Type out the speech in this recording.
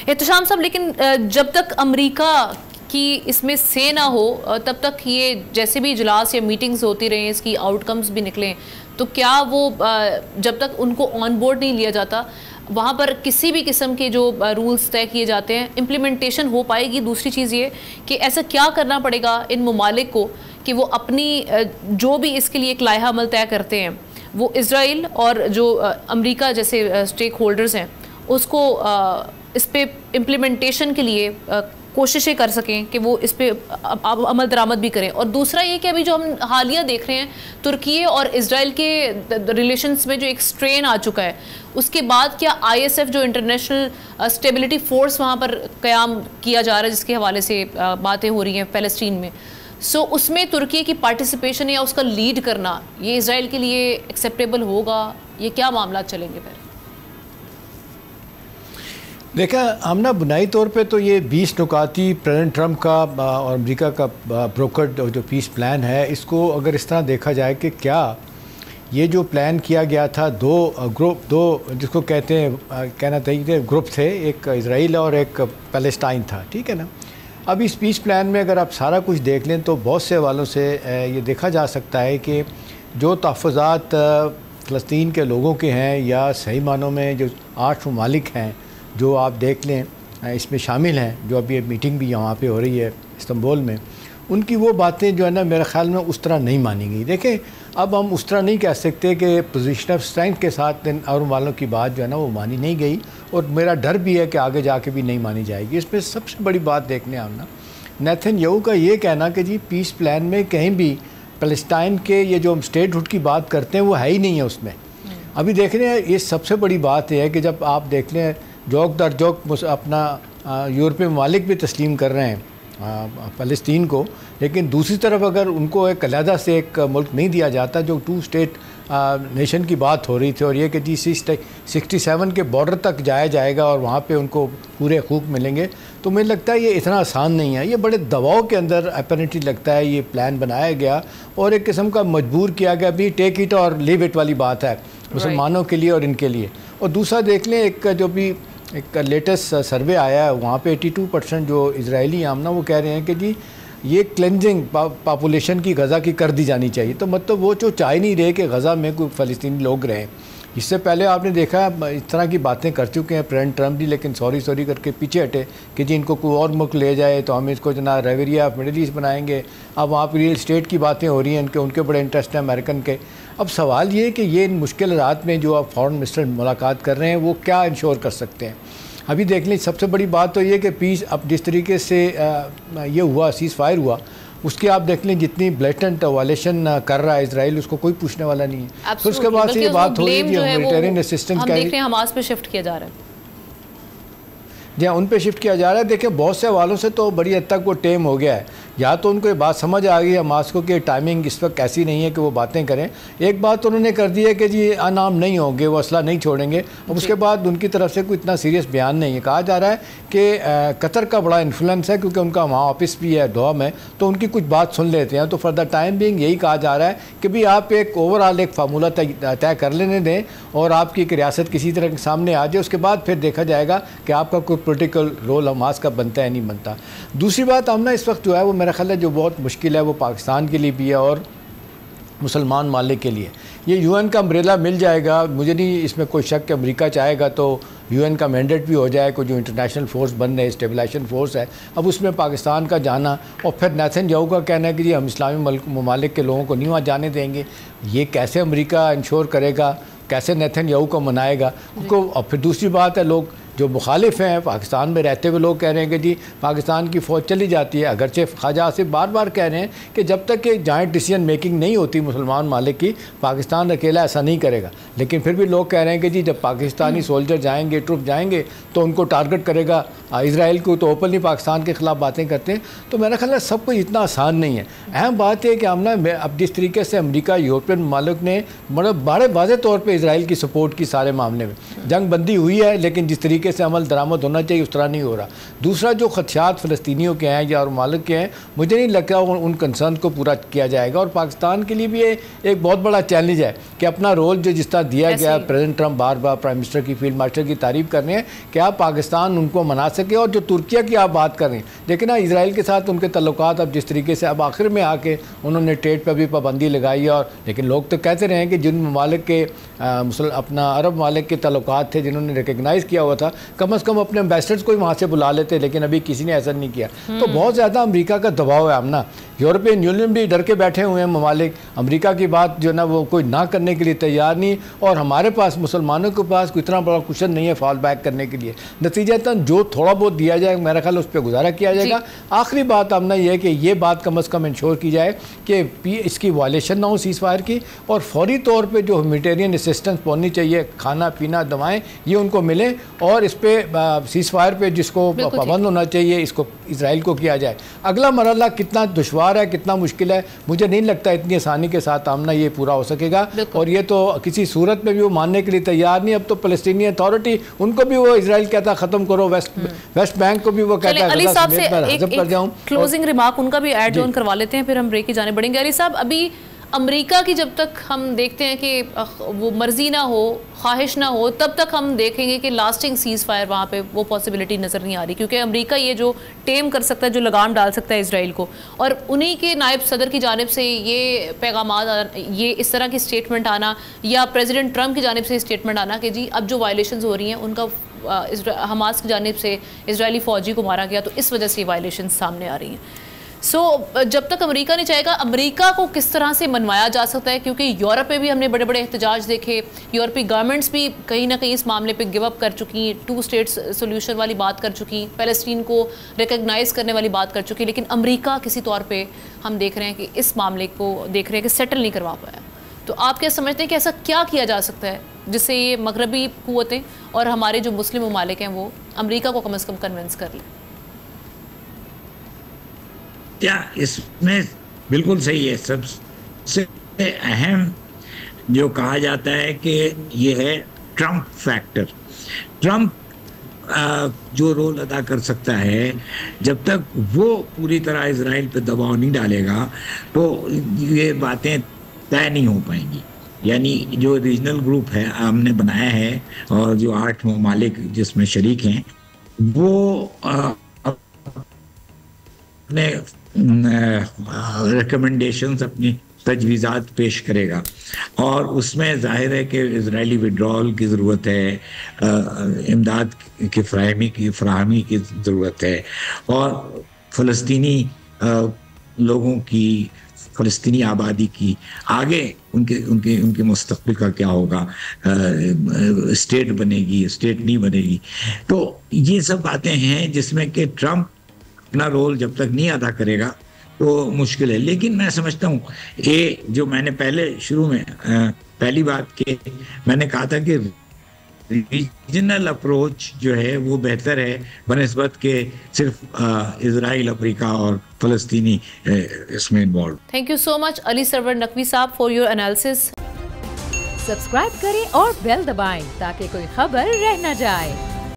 एहतशाम साहब, लेकिन जब तक अमेरिका कि इसमें से ना हो तब तक ये जैसे भी इजलास या मीटिंग्स होती रहे, इसकी आउटकम्स भी निकलें, तो क्या वो जब तक उनको ऑन बोर्ड नहीं लिया जाता वहाँ पर किसी भी किस्म के जो रूल्स तय किए जाते हैं इम्प्लीमेंटेशन हो पाएगी? दूसरी चीज़ ये कि ऐसा क्या करना पड़ेगा इन ममालिक को कि वो अपनी जो भी इसके लिए एक लाइहा अमल तय करते हैं वो इज़राइल और जो अमेरिका जैसे स्टेक होल्डर्स हैं उसको इस पे इम्प्लीमेंटेशन के लिए कोशिशें कर सकें कि वो इस पे अमल दरामद भी करें। और दूसरा ये कि अभी जो हम हालिया देख रहे हैं तुर्की और इजराइल के रिलेशंस में जो एक स्ट्रेन आ चुका है, उसके बाद क्या ISF जो इंटरनेशनल स्टेबिलिटी फोर्स वहाँ पर क़याम किया जा रहा है जिसके हवाले से बातें हो रही हैं फ़लस्तीन में, उसमें तुर्की की पार्टिसिपेशन या उसका लीड करना ये इजराइल के लिए एक्सेप्टेबल होगा? ये क्या मामला चलेंगे फिर? देखा हमने बुनियादी तौर पे तो ये 20 नुकाती प्रेसिडेंट ट्रंप का और अमेरिका का ब्रोकर्ड जो पीस प्लान है, इसको अगर इस तरह देखा जाए कि क्या ये जो प्लान किया गया था दो जिसको कहते हैं कहना चाहिए ग्रुप थे, एक इजराइल और एक पैलेस्टाइन था, ठीक है ना। अब इस पीस प्लान में अगर आप सारा कुछ देख लें तो बहुत से हवालों से ये देखा जा सकता है कि जो तहफ़्फ़ुज़ात फ़लस्तीन के लोगों के हैं या सही मानों में जो 8 ममालिक हैं जो आप देख लें इसमें शामिल हैं, जो अभी मीटिंग भी यहाँ पे हो रही है इस्तांबुल में, उनकी वो बातें जो है ना मेरे ख़्याल में उस तरह नहीं मानी गई। देखें अब हम उस तरह नहीं कह सकते कि पोजीशन ऑफ स्ट्रेंथ के साथ इन और वालों की बात जो है ना वो मानी नहीं गई, और मेरा डर भी है कि आगे जाके भी नहीं मानी जाएगी। इसमें सबसे बड़ी बात देखने आना नेतन्याहू का ये कहना कि जी पीस प्लान में कहीं भी फ़लस्तीन के ये जो हम स्टेटहुड की बात करते हैं वो है ही नहीं है उसमें। अभी देख रहे हैं ये सबसे बड़ी बात है कि जब आप देख लें जोक दर जोक अपना यूरोपीय ममालिक भी तस्लीम कर रहे हैं फ़लस्तीन को, लेकिन दूसरी तरफ अगर उनको एक अलहदा से एक मुल्क नहीं दिया जाता, जो 2 स्टेट नेशन की बात हो रही थी, और ये कि जी 67 के बॉर्डर तक जाया जाएगा और वहाँ पे उनको पूरे हकूक़ मिलेंगे, तो मुझे लगता है ये इतना आसान नहीं है। ये बड़े दबाव के अंदर अपैरेंटली लगता है ये प्लान बनाया गया और एक किस्म का मजबूर किया गया, अभी टेक इट और लीव इट वाली बात है मुसलमानों के लिए और इनके लिए। और दूसरा देख लें एक जो भी एक लेटेस्ट सर्वे आया है वहाँ पे 82% जो इजरायली आमना वो कह रहे हैं कि जी ये क्लेंजिंग पॉपुलेशन की गज़ा की कर दी जानी चाहिए। तो मतलब वो जो चाह नहीं रहे कि गज़ा में कोई फ़लस्तीनी लोग रहें। इससे पहले आपने देखा इस तरह की बातें कर चुके हैं प्रेसिडेंट ट्रंप जी, लेकिन सॉरी करके पीछे हटे कि जी इनको कोई और मुल्क ले जाए तो हम इसको जना रेवेरिया ऑफ मिडिल ईस्ट बनाएंगे। अब वहाँ पर रियल स्टेट की बातें हो रही हैं, उनके बड़े इंटरेस्ट हैं अमेरिकन के। अब सवाल ये कि ये इन मुश्किल रात में जो आप फॉरेन मिनिस्टर मुलाकात कर रहे हैं वो क्या इंश्योर कर सकते हैं। अभी देख लें सबसे बड़ी बात तो ये कि पीस अब जिस तरीके से ये हुआ सीज़ फायर हुआ, उसके आप देख लें जितनी ब्लेटेंट वायलेशन कर रहा है इजराइल, उसको कोई पूछने वाला नहीं है। फिर उसके बाद से ये बात हो रही है ह्यूमैनिटेरियन असिस्टेंस हम देख रहे हैं हमास पे शिफ्ट किया जा रहा है, जी उन पे शिफ्ट किया जा रहा है। देखिए बहुत से हवालों से तो बड़ी हद तक वो टेम हो गया है, या तो उनको ये बात समझ आ गई हमास को कि टाइमिंग इस वक्त ऐसी नहीं है कि वो बातें करें। एक बात तो उन्होंने कर दी है कि जी अनाम नहीं होंगे, वो असला नहीं छोड़ेंगे। अब उसके बाद उनकी तरफ से कोई इतना सीरियस बयान नहीं है। कहा जा रहा है कि कतर का बड़ा इन्फ्लुएंस है क्योंकि उनका वहाँ ऑफिस भी है दोहा में, तो उनकी कुछ बात सुन लेते हैं। तो फॉर द टाइम बिंग यही कहा जा रहा है कि भाई आप एक ओवरऑल एक फार्मूला तय कर लेने दें और आपकी एक रियासत किसी तरह के सामने आ जाए, उसके बाद फिर देखा जाएगा कि आपका कोई पोलिटिकल रोल हमास का बनता है नहीं बनता। दूसरी बात हमने इस वक्त जो है वो मेरा ख्याल है जो बहुत मुश्किल है वो पाकिस्तान के लिए भी है और मुसलमान मालिक के लिए। ये यूएन का अम्ब्रेला मिल जाएगा, मुझे नहीं इसमें कोई शक कि अमेरिका चाहेगा तो यूएन का मैंडेट भी हो जाए, कोई जो इंटरनेशनल फोर्स बन रहे स्टेबलाइजेशन फोर्स है। अब उसमें पाकिस्तान का जाना और फिर नेतन्याहू का कहना है कि जी हम इस्लामी ममालिक के लोगों को नहीं वहाँ जाने देंगे, ये कैसे अमेरिका इंश्योर करेगा, कैसे नेतन्याहू को मनाएगा? क्योंकि और फिर दूसरी बात है लोग जो मुखालिफ हैं पाकिस्तान में रहते हुए लोग कह रहे हैं कि जी पाकिस्तान की फ़ौज चली जाती है। अगरचे ख्वाजा आसिफ बार बार कह रहे हैं कि जब तक कि जॉइंट डिसीजन मेकिंग नहीं होती मुसलमान मालिक की, पाकिस्तान अकेला ऐसा नहीं करेगा। लेकिन फिर भी लोग कह रहे हैं कि जी जब पाकिस्तानी सोल्जर जाएंगे, ट्रुप जाएंगे तो उनको टारगेट करेगा इसराइल को तो ओपनली पाकिस्तान के ख़िलाफ़ बातें करते हैं। तो मेरा ख्याल है सब कुछ इतना आसान नहीं है। अहम बात है कि हमने अब जिस तरीके से अमेरिका यूरोपियन ममालिक ने बड़े वाज़े तौर पर इसराइल की सपोर्ट की सारे मामले में, जंग बंदी हुई है लेकिन जिस तरीके से अमल दरामद होना चाहिए उस तरह नहीं हो रहा। दूसरा जो खदशात फ़लस्तीनियों के हैं या ममालिक के हैं, मुझे नहीं लगता उन कंसर्न को पूरा किया जाएगा। और पाकिस्तान के लिए भी ये एक बहुत बड़ा चैलेंज है कि अपना रोल जो जिस तरह दिया गया, प्रेसिडेंट ट्रंप बार बार प्राइम मिनिस्टर की फील्ड मार्शल की तारीफ कर रहे हैं कि आप पाकिस्तान उनको मना सके। और जो तुर्किया की आप बात कर रहे हैं, लेकिन ना इसराइल के साथ उनके तल्लुकात अब जिस तरीके से अब आखिर में आके उन्होंने ट्रेड पर भी पाबंदी लगाई है। और लेकिन लोग तो कहते रहे हैं कि जिन ममालिक के अपना अरब ममालिक के तल्लुकात थे जिन्होंने रिकगनाइज़ किया हुआ था, कम अज़ कम अपने एम्बेसडर्स को ही वहाँ से बुला लेते, लेकिन अभी किसी ने ऐसा नहीं किया। तो बहुत ज़्यादा अमेरिका का दबाव है। हमना यूरोपियन यूनियन भी डर के बैठे हुए हैं ममालिक, अमेरिका की बात जो ना वो कोई ना करने के लिए तैयार नहीं। और हमारे पास मुसलमानों के पास कोई इतना बड़ा कुशन नहीं है फॉल बैक करने के लिए। नतीजतन जो थोड़ा बहुत दिया जाए मेरा ख्याल उस पर गुजारा किया जाएगा। आखिरी बात हमने ये कि ये बात कम अज़ कम इंश्योर की जाए कि इसकी वायलेशन ना हो सीज़ फायर की, और फौरी तौर पर जो ह्यूमैनिटेरियन असिस्टेंस पहुँचनी चाहिए, खाना पीना दवाएँ, ये उनको मिले। और इस पर सीज़ फायर पर जिसको पाबंद होना चाहिए इसको इसराइल को किया जाए। अगला मरहला कितना दुश्वार है, कितना मुश्किल है, मुझे नहीं लगता इतनी आसानी के साथ आमना ये पूरा हो सकेगा। और ये तो किसी सूरत में भी वो मानने के लिए तैयार नहीं। अब तो फ़लस्तीनी अथॉरिटी उनको भी वो इसराइल कहता ख़त्म करो, वेस्ट बैंक को भी वो कहता है कर जाऊँ। क्लोजिंग रिमार्क उनका भी ऐड ऑन करवा लेते हैं, फिर हम ब्रेक की जाने बढ़ेंगे। अली साहब, अभी अमेरिका की जब तक हम देखते हैं कि वो मर्जी ना हो, ख्वाहिश ना हो, तब तक हम देखेंगे कि लास्टिंग सीज़ फायर वहाँ पे वो पॉसिबिलिटी नज़र नहीं आ रही, क्योंकि अमेरिका ये जो टेम कर सकता है, जो लगाम डाल सकता है इसराइल को, और उन्हीं के नायब सदर की जानिब से ये पैगाम, ये इस तरह की स्टेटमेंट आना, या प्रेसिडेंट ट्रंप की जानिब से स्टेटमेंट आना कि जी अब जो वायलेशंस हो रही हैं उनका हमास की जानिब से इजरायली फ़ौजी को मारा गया, तो इस वजह से वायलेशन सामने आ रही हैं। जब तक अमेरिका नहीं चाहेगा, अमेरिका को किस तरह से मनवाया जा सकता है? क्योंकि यूरोप में भी हमने बड़े बड़े एहतजाज देखे, यूरोपीय गवर्नमेंट्स भी कहीं ना कहीं इस मामले पे गिव अप कर चुकी, 2 स्टेट्स सोल्यूशन वाली बात कर चुकी, फ़लस्तीन को रिकग्नाइज़ करने वाली बात कर चुकी, लेकिन अमेरिका किसी तौर पे हम देख रहे हैं कि इस मामले को देख रहे हैं कि सेटल नहीं करवा पाया। तो आप क्या समझते हैं कि ऐसा क्या किया जा सकता है जिससे ये मगरबी क़ुव्वतें और हमारे जो मुस्लिम ममालिक हैं वो अमेरिका को कम से कम कन्विंस कर लें? क्या इसमें बिल्कुल सही है। सबसे अहम जो कहा जाता है कि ये है ट्रंप फैक्टर। ट्रंप जो रोल अदा कर सकता है, जब तक वो पूरी तरह इजराइल पे दबाव नहीं डालेगा तो ये बातें तय नहीं हो पाएंगी। यानी जो रीजनल ग्रुप है हमने बनाया है और जो 8 ममालिक जिसमें शरीक हैं, वो अपने रिकमेंडेशंस, अपनी तजवीज़ात पेश करेगा, और उसमें जाहिर है कि इजरायली विड्रॉल की ज़रूरत है, इमदाद की फराहमी की ज़रूरत है, और फ़लस्तीनी लोगों की, फ़लस्तीनी आबादी की आगे उनके मुस्तक़बिल का क्या होगा, स्टेट बनेगी, स्टेट नहीं बनेगी। तो ये सब बातें हैं जिसमें कि ट्रंप अपना रोल जब तक नहीं अदा करेगा तो मुश्किल है। लेकिन मैं समझता हूँ ये जो मैंने पहले शुरू में पहली बात के मैंने कहा था कि रीजनल अप्रोच जो है वो बेहतर है बनिस्बत के सिर्फ इजराइल, अफ्रीका और फ़लस्तीनी इसमें involve. Thank you so much Ali Sarwar Naqvi sahab for your analysis. Subscribe करें और बेल दबाएं ताकि कोई खबर रह न जाए।